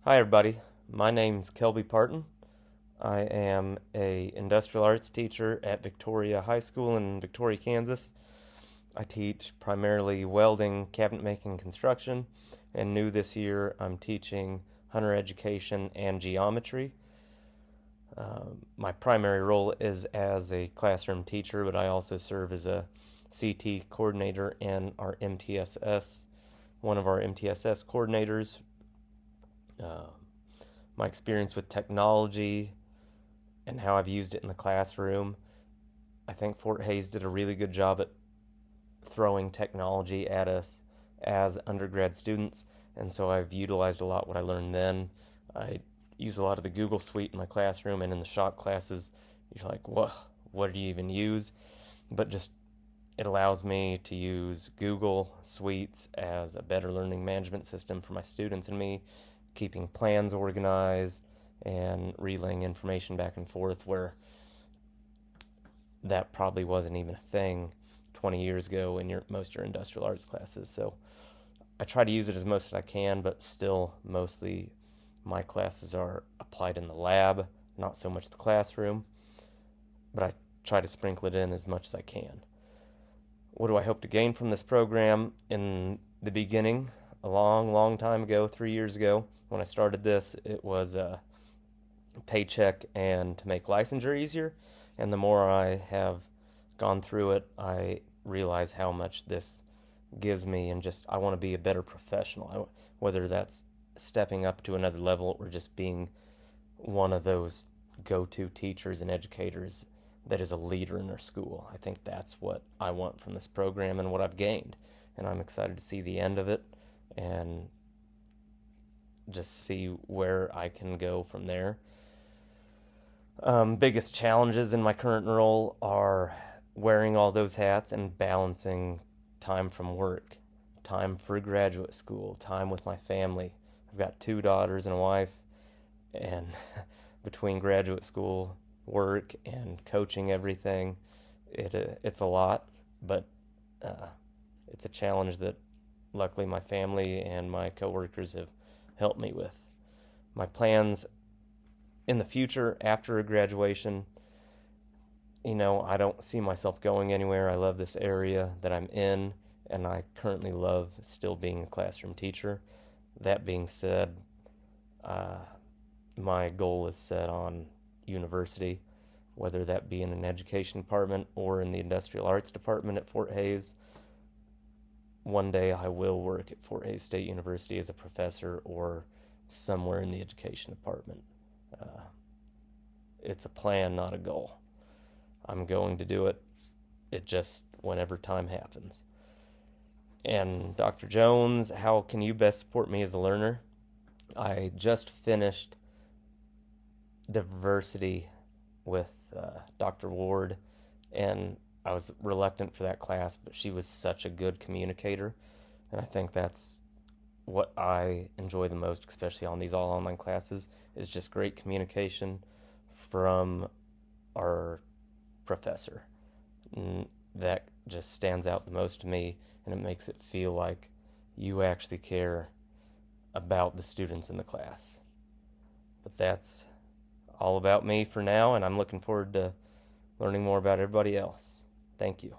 Hi everybody, my name's Kelby Parton. I am a industrial arts teacher at Victoria High School in Victoria, Kansas. I teach primarily welding, cabinet making, construction, and new this year I'm teaching hunter education and geometry. My primary role is as a classroom teacher, but I also serve as a CT coordinator in our MTSS, one of our MTSS coordinators. Uh, my experience with technology and how I've used it in the classroom. I think Fort Hays did a really good job at throwing technology at us as undergrad students, and so I've utilized a lot what I learned then. I use a lot of the Google Suite in my classroom, and in the shop classes, you're like, what do you even use? But just it allows me to use Google Suites as a better learning management system for my students and me, keeping plans organized and relaying information back and forth where that probably wasn't even a thing 20 years ago in most of your industrial arts classes. So I try to use it as most as I can, but still mostly my classes are applied in the lab, not so much the classroom, but I try to sprinkle it in as much as I can. What do I hope to gain from this program? In the beginning, a long time ago, 3 years ago, when I started this, it was a paycheck and to make licensure easier. And the more I have gone through it, I realize how much this gives me, and just I want to be a better professional. Whether that's stepping up to another level or just being one of those go-to teachers and educators that is a leader in their school. I think that's what I want from this program and what I've gained. And I'm excited to see the end of it and just see where I can go from there. Biggest challenges in my current role are wearing all those hats and balancing time from work, time for graduate school, time with my family. I've got 2 daughters and a wife, and between graduate school, work, and coaching everything, it's a lot, but it's a challenge that luckily my family and my coworkers have helped me with. My plans in the future after graduation, I don't see myself going anywhere. I love this area that I'm in, and I currently love still being a classroom teacher. That being said, my goal is set on university, whether that be in an education department or in the industrial arts department at Fort Hays. One day I will work at Fort Hays State University as a professor or somewhere in the education department. It's a plan, not a goal. I'm going to do it. It just whenever time happens. And Dr. Jones, how can you best support me as a learner? I just finished diversity with Dr. Ward, and I was reluctant for that class, but she was such a good communicator, and I think that's what I enjoy the most, especially on these all online classes, is just great communication from our professor. That just stands out the most to me, and it makes it feel like you actually care about the students in the class. But that's all about me for now, and I'm looking forward to learning more about everybody else. Thank you.